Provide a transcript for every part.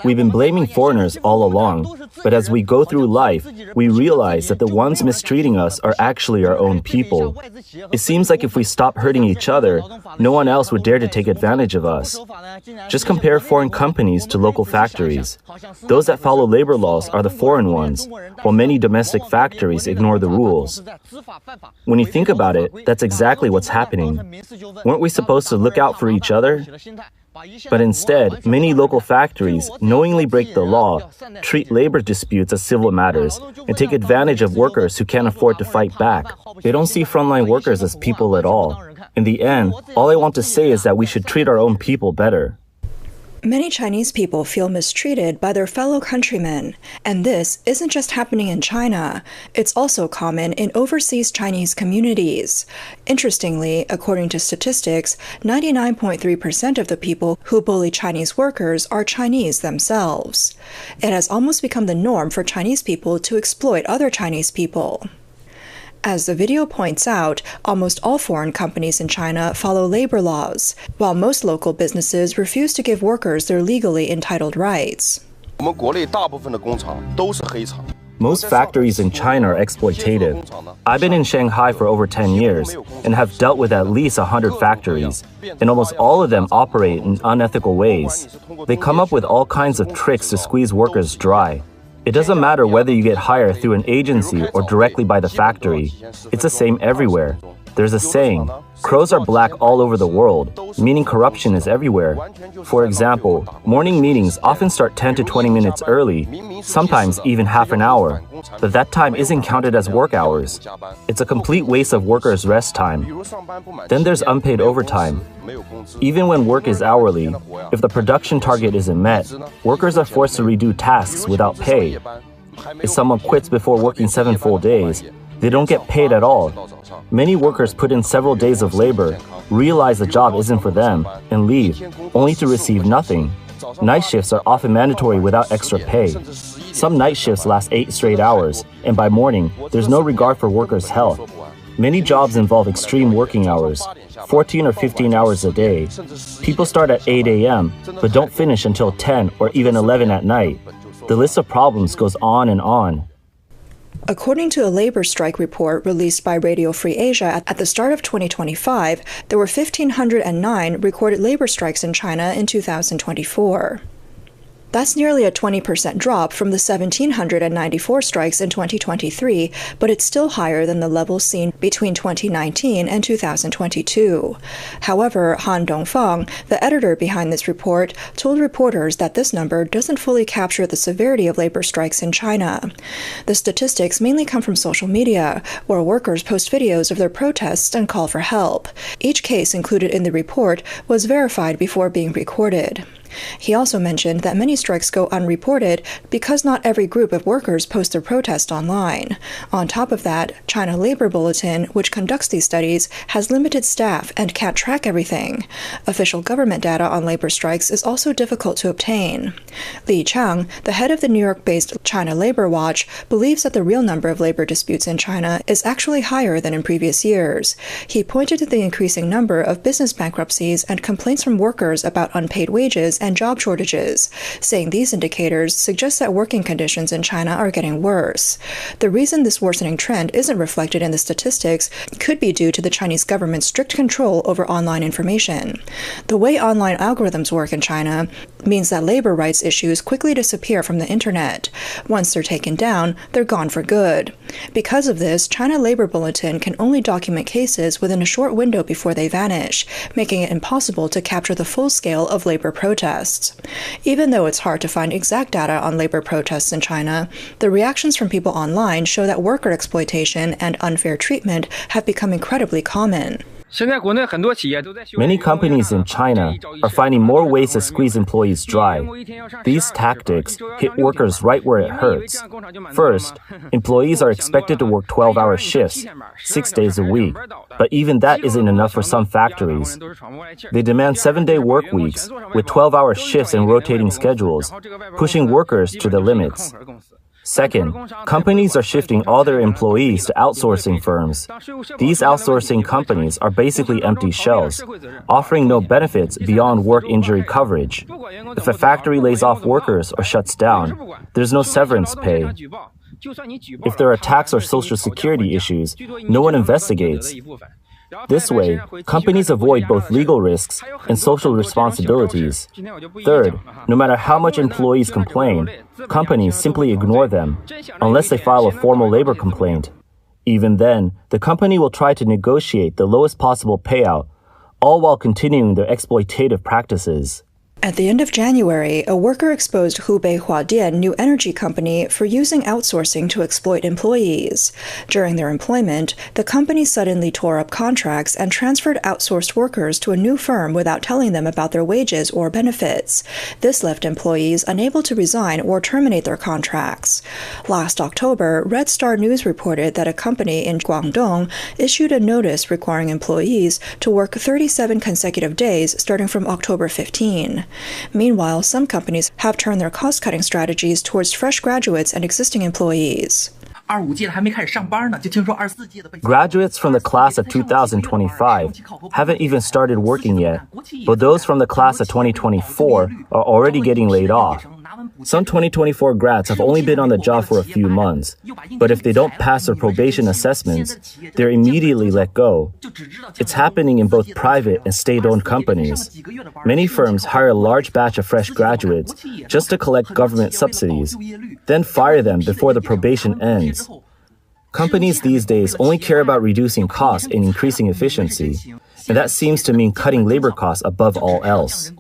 We've been blaming foreigners all along, but as we go through life, we realize that the ones mistreating us are actually our own people. It seems like if we stop hurting each other, no one else would dare to take advantage of us. Just compare foreign companies to local factories. Those that follow labor laws are the foreign ones, while many domestic factories ignore the rules. When you think about it, that's exactly what's happening. Weren't we supposed to look out for each other? But instead, many local factories knowingly break the law, treat labor disputes as civil matters, and take advantage of workers who can't afford to fight back. They don't see frontline workers as people at all. In the end, all I want to say is that we should treat our own people better. Many Chinese people feel mistreated by their fellow countrymen, and this isn't just happening in China. It's also common in overseas Chinese communities. Interestingly, according to statistics, 99.3% of the people who bully Chinese workers are Chinese themselves. It has almost become the norm for Chinese people to exploit other Chinese people. As the video points out, almost all foreign companies in China follow labor laws, while most local businesses refuse to give workers their legally entitled rights. Most factories in China are exploitative. I've been in Shanghai for over 10 years and have dealt with at least 100 factories, and almost all of them operate in unethical ways. They come up with all kinds of tricks to squeeze workers dry. It doesn't matter whether you get hired through an agency or directly by the factory. It's the same everywhere. There's a saying, crows are black all over the world, meaning corruption is everywhere. For example, morning meetings often start 10 to 20 minutes early, sometimes even half an hour, but that time isn't counted as work hours. It's a complete waste of workers' rest time. Then there's unpaid overtime. Even when work is hourly, if the production target isn't met, workers are forced to redo tasks without pay. If someone quits before working 7 full days, they don't get paid at all. Many workers put in several days of labor, realize the job isn't for them, and leave, only to receive nothing. Night shifts are often mandatory without extra pay. Some night shifts last 8 straight hours, and by morning, there's no regard for workers' health. Many jobs involve extreme working hours, 14 or 15 hours a day. People start at 8 a.m., but don't finish until 10 or even 11 at night. The list of problems goes on and on. According to a labor strike report released by Radio Free Asia at the start of 2025, there were 1,509 recorded labor strikes in China in 2024. That's nearly a 20% drop from the 1,794 strikes in 2023, but it's still higher than the levels seen between 2019 and 2022. However, Han Dongfang, the editor behind this report, told reporters that this number doesn't fully capture the severity of labor strikes in China. The statistics mainly come from social media, where workers post videos of their protests and call for help. Each case included in the report was verified before being recorded. He also mentioned that many strikes go unreported because not every group of workers post their protest online. On top of that, China Labor Bulletin, which conducts these studies, has limited staff and can't track everything. Official government data on labor strikes is also difficult to obtain. Li Chang, the head of the New York-based China Labor Watch, believes that the real number of labor disputes in China is actually higher than in previous years. He pointed to the increasing number of business bankruptcies and complaints from workers about unpaid wages and job shortages, saying these indicators suggest that working conditions in China are getting worse. The reason this worsening trend isn't reflected in the statistics could be due to the Chinese government's strict control over online information. The way online algorithms work in China means that labor rights issues quickly disappear from the internet. Once they're taken down, they're gone for good. Because of this, China Labor Bulletin can only document cases within a short window before they vanish, making it impossible to capture the full scale of labor protests. Even though it's hard to find exact data on labor protests in China, the reactions from people online show that worker exploitation and unfair treatment have become incredibly common. Many companies in China are finding more ways to squeeze employees dry. These tactics hit workers right where it hurts. First, employees are expected to work 12-hour shifts, 6 days a week, but even that isn't enough for some factories. They demand 7-day work weeks with 12-hour shifts and rotating schedules, pushing workers to the limits. Second, companies are shifting all their employees to outsourcing firms. These outsourcing companies are basically empty shells, offering no benefits beyond work injury coverage. If a factory lays off workers or shuts down, there's no severance pay. If there are tax or social security issues, no one investigates. This way, companies avoid both legal risks and social responsibilities. Third, no matter how much employees complain, companies simply ignore them, unless they file a formal labor complaint. Even then, the company will try to negotiate the lowest possible payout, all while continuing their exploitative practices. At the end of January, a worker exposed Hubei Huadian New Energy Company for using outsourcing to exploit employees. During their employment, the company suddenly tore up contracts and transferred outsourced workers to a new firm without telling them about their wages or benefits. This left employees unable to resign or terminate their contracts. Last October, Red Star News reported that a company in Guangdong issued a notice requiring employees to work 37 consecutive days starting from October 15. Meanwhile, some companies have turned their cost-cutting strategies towards fresh graduates and existing employees. Graduates from the class of 2025 haven't even started working yet, but those from the class of 2024 are already getting laid off. Some 2024 grads have only been on the job for a few months, but if they don't pass their probation assessments, they're immediately let go. It's happening in both private and state-owned companies. Many firms hire a large batch of fresh graduates just to collect government subsidies, then fire them before the probation ends. Companies these days only care about reducing costs and increasing efficiency, and that seems to mean cutting labor costs above all else.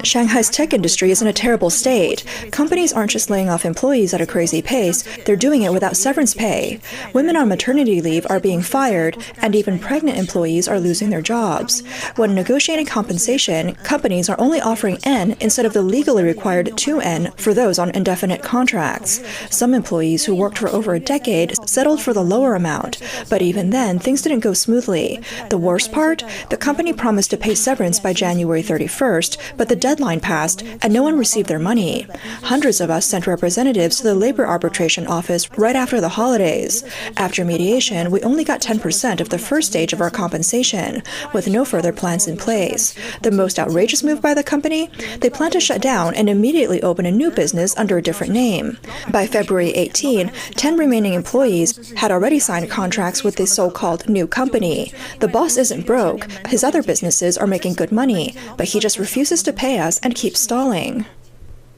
Shanghai's tech industry is in a terrible state. Companies aren't just laying off employees at a crazy pace, they're doing it without severance pay. Women on maternity leave are being fired, and even pregnant employees are losing their jobs. When negotiating compensation, companies are only offering N instead of the legally required 2N for those on indefinite contracts. Some employees who worked for over a decade settled for the lower amount, but even then, things didn't go smoothly. The worst part? The company promised to pay severance by January 31st, but the deadline passed and no one received their money. Hundreds of us sent representatives to the labor arbitration office right after the holidays. After mediation, we only got 10% of the first stage of our compensation, with no further plans in place. The most outrageous move by the company? They plan to shut down and immediately open a new business under a different name. By February 18, 10 remaining employees had already signed contracts with this so-called new company. The boss isn't broke. His other businesses are making good money, but he just refuses to pay us and keeps stalling.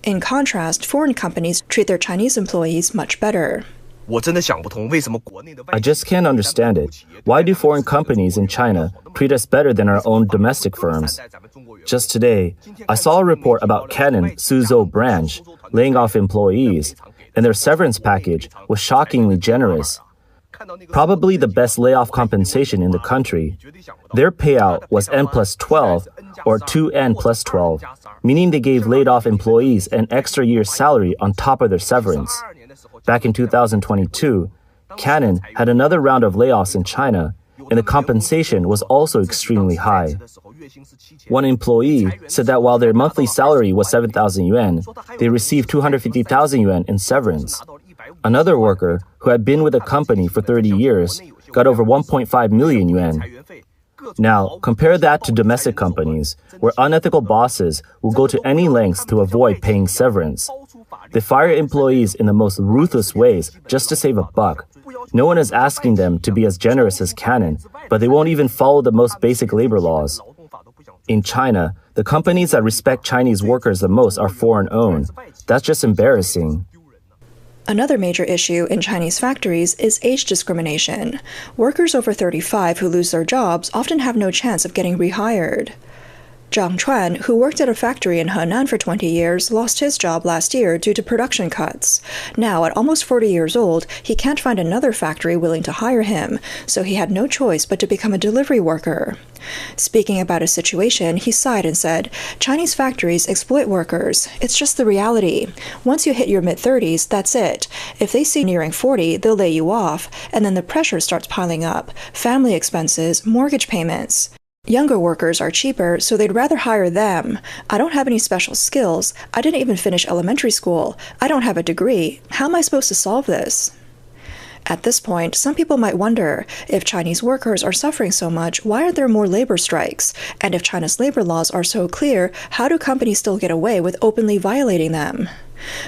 In contrast, foreign companies treat their Chinese employees much better. I just can't understand it. Why do foreign companies in China treat us better than our own domestic firms? Just today, I saw a report about Canon Suzhou branch laying off employees, and their severance package was shockingly generous. Probably the best layoff compensation in the country. Their payout was N plus 12 or 2N plus 12, meaning they gave laid-off employees an extra year's salary on top of their severance. Back in 2022, Canon had another round of layoffs in China, and the compensation was also extremely high. One employee said that while their monthly salary was 7,000 yuan, they received 250,000 yuan in severance. Another worker, who had been with the company for 30 years, got over 1.5 million yuan. Now, compare that to domestic companies, where unethical bosses will go to any lengths to avoid paying severance. They fire employees in the most ruthless ways just to save a buck. No one is asking them to be as generous as Canon, but they won't even follow the most basic labor laws. In China, the companies that respect Chinese workers the most are foreign-owned. That's just embarrassing. Another major issue in Chinese factories is age discrimination. Workers over 35 who lose their jobs often have no chance of getting rehired. Zhang Chuan, who worked at a factory in Henan for 20 years, lost his job last year due to production cuts. Now, at almost 40 years old, he can't find another factory willing to hire him, so he had no choice but to become a delivery worker. Speaking about his situation, he sighed and said, "Chinese factories exploit workers. It's just the reality. Once you hit your mid-30s, that's it. If they see nearing 40, they'll lay you off, and then the pressure starts piling up. Family expenses, mortgage payments." Younger workers are cheaper, so they'd rather hire them. I don't have any special skills. I didn't even finish elementary school. I don't have a degree. How am I supposed to solve this? At this point, some people might wonder, if Chinese workers are suffering so much, why aren't there more labor strikes? And if China's labor laws are so clear, how do companies still get away with openly violating them?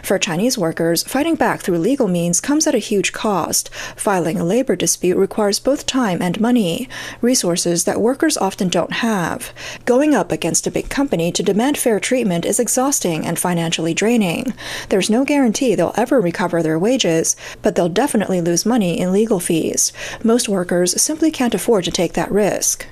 For Chinese workers, fighting back through legal means comes at a huge cost. Filing a labor dispute requires both time and money, resources that workers often don't have. Going up against a big company to demand fair treatment is exhausting and financially draining. There's no guarantee they'll ever recover their wages, but they'll definitely lose money in legal fees. Most workers simply can't afford to take that risk.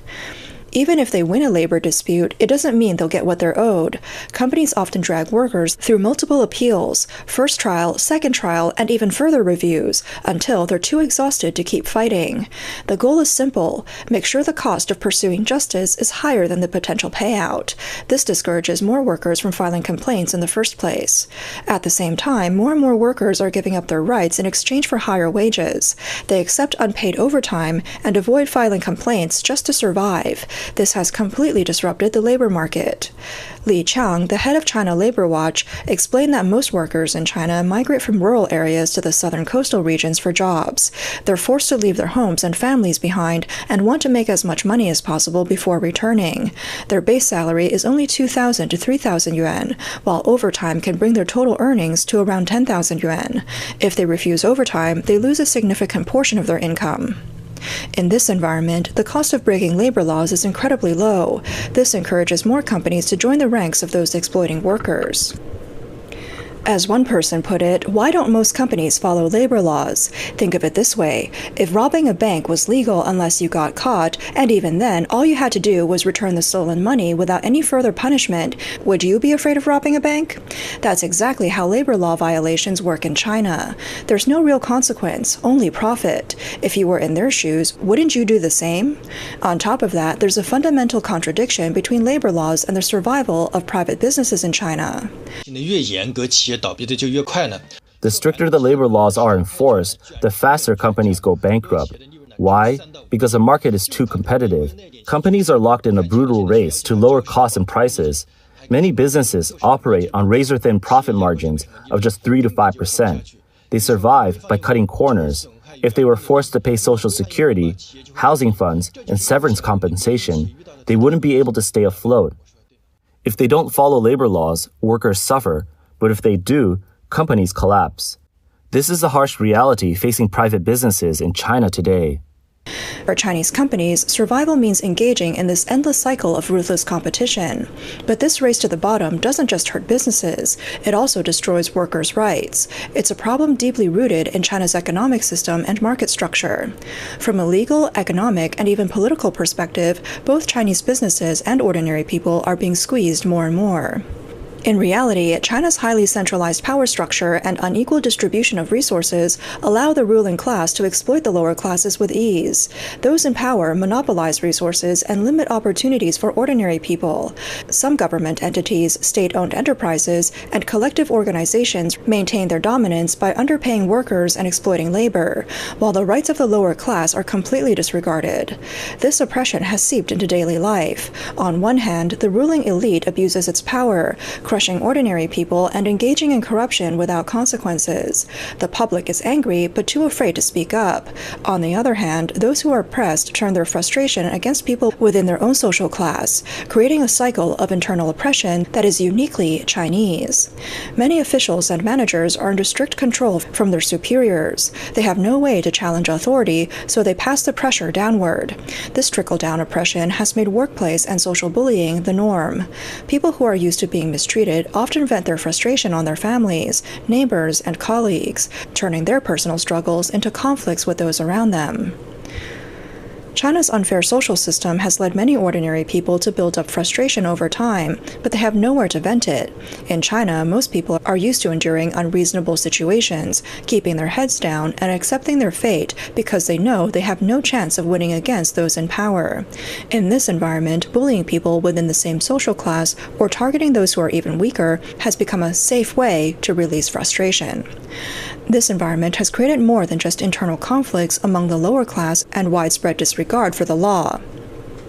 Even if they win a labor dispute, it doesn't mean they'll get what they're owed. Companies often drag workers through multiple appeals, first trial, second trial, and even further reviews, until they're too exhausted to keep fighting. The goal is simple: make sure the cost of pursuing justice is higher than the potential payout. This discourages more workers from filing complaints in the first place. At the same time, more and more workers are giving up their rights in exchange for higher wages. They accept unpaid overtime and avoid filing complaints just to survive. This has completely disrupted the labor market. Li Qiang, the head of China Labor Watch, explained that most workers in China migrate from rural areas to the southern coastal regions for jobs. They're forced to leave their homes and families behind and want to make as much money as possible before returning. Their base salary is only 2,000 to 3,000 yuan, while overtime can bring their total earnings to around 10,000 yuan. If they refuse overtime, they lose a significant portion of their income. In this environment, the cost of breaking labor laws is incredibly low. This encourages more companies to join the ranks of those exploiting workers. As one person put it, why don't most companies follow labor laws? Think of it this way: if robbing a bank was legal unless you got caught, and even then all you had to do was return the stolen money without any further punishment, would you be afraid of robbing a bank? That's exactly how labor law violations work in China. There's no real consequence, only profit. If you were in their shoes, wouldn't you do the same? On top of that, there's a fundamental contradiction between labor laws and the survival of private businesses in China. The stricter the labor laws are enforced, the faster companies go bankrupt. Why? Because the market is too competitive. Companies are locked in a brutal race to lower costs and prices. Many businesses operate on razor-thin profit margins of just 3 to 5%. They survive by cutting corners. If they were forced to pay Social Security, housing funds, and severance compensation, they wouldn't be able to stay afloat. If they don't follow labor laws, workers suffer. But if they do, companies collapse. This is the harsh reality facing private businesses in China today. For Chinese companies, survival means engaging in this endless cycle of ruthless competition. But this race to the bottom doesn't just hurt businesses, it also destroys workers' rights. It's a problem deeply rooted in China's economic system and market structure. From a legal, economic, and even political perspective, both Chinese businesses and ordinary people are being squeezed more and more. In reality, China's highly centralized power structure and unequal distribution of resources allow the ruling class to exploit the lower classes with ease. Those in power monopolize resources and limit opportunities for ordinary people. Some government entities, state-owned enterprises, and collective organizations maintain their dominance by underpaying workers and exploiting labor, while the rights of the lower class are completely disregarded. This oppression has seeped into daily life. On one hand, the ruling elite abuses its power, crushing ordinary people and engaging in corruption without consequences. The public is angry but too afraid to speak up. On the other hand, those who are oppressed turn their frustration against people within their own social class, creating a cycle of internal oppression that is uniquely Chinese. Many officials and managers are under strict control from their superiors. They have no way to challenge authority, so they pass the pressure downward. This trickle-down oppression has made workplace and social bullying the norm. People who are used to being mistreated often vent their frustration on their families, neighbors, and colleagues, turning their personal struggles into conflicts with those around them. China's unfair social system has led many ordinary people to build up frustration over time, but they have nowhere to vent it. In China, most people are used to enduring unreasonable situations, keeping their heads down and accepting their fate because they know they have no chance of winning against those in power. In this environment, bullying people within the same social class or targeting those who are even weaker has become a safe way to release frustration. This environment has created more than just internal conflicts among the lower class and widespread disregard for the law.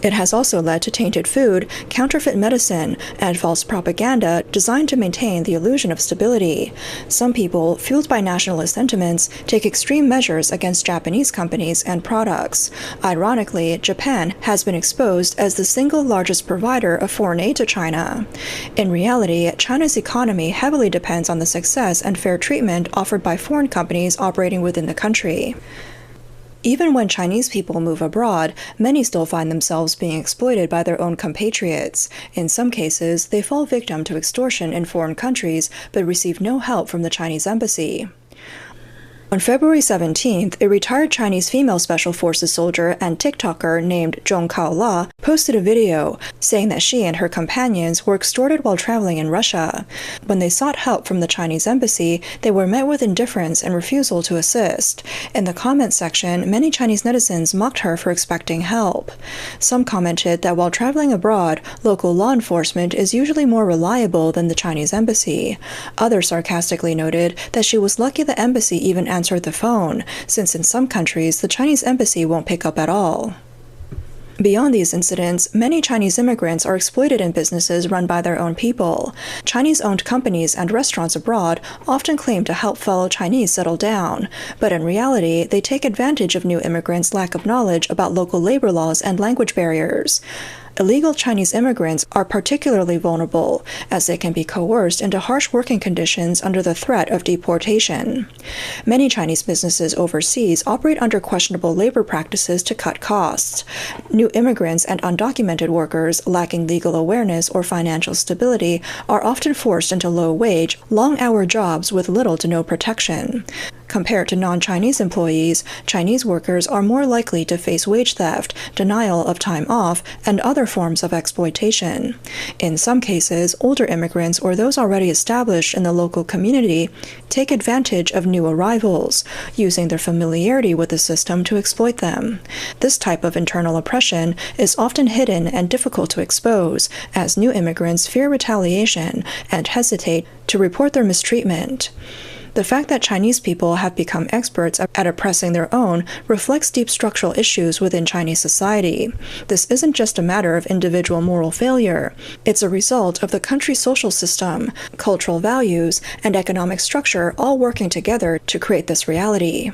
It has also led to tainted food, counterfeit medicine, and false propaganda designed to maintain the illusion of stability. Some people, fueled by nationalist sentiments, take extreme measures against Japanese companies and products. Ironically, Japan has been exposed as the single largest provider of foreign aid to China. In reality, China's economy heavily depends on the success and fair treatment offered by foreign companies operating within the country. Even when Chinese people move abroad, many still find themselves being exploited by their own compatriots. In some cases, they fall victim to extortion in foreign countries but receive no help from the Chinese embassy. On February 17th, a retired Chinese female Special Forces soldier and TikToker named Zhong Kao-la posted a video saying that she and her companions were extorted while traveling in Russia. When they sought help from the Chinese embassy, they were met with indifference and refusal to assist. In the comments section, many Chinese netizens mocked her for expecting help. Some commented that while traveling abroad, local law enforcement is usually more reliable than the Chinese embassy. Others sarcastically noted that she was lucky the embassy even answered the phone, since in some countries the Chinese embassy won't pick up at all. Beyond these incidents, many Chinese immigrants are exploited in businesses run by their own people. Chinese-owned companies and restaurants abroad often claim to help fellow Chinese settle down, but in reality, they take advantage of new immigrants' lack of knowledge about local labor laws and language barriers. Illegal Chinese immigrants are particularly vulnerable, as they can be coerced into harsh working conditions under the threat of deportation. Many Chinese businesses overseas operate under questionable labor practices to cut costs. New immigrants and undocumented workers lacking legal awareness or financial stability are often forced into low-wage, long-hour jobs with little to no protection. Compared to non-Chinese employees, Chinese workers are more likely to face wage theft, denial of time off, and other forms of exploitation. In some cases, older immigrants or those already established in the local community take advantage of new arrivals, using their familiarity with the system to exploit them. This type of internal oppression is often hidden and difficult to expose, as new immigrants fear retaliation and hesitate to report their mistreatment. The fact that Chinese people have become experts at oppressing their own reflects deep structural issues within Chinese society. This isn't just a matter of individual moral failure. It's a result of the country's social system, cultural values, and economic structure all working together to create this reality.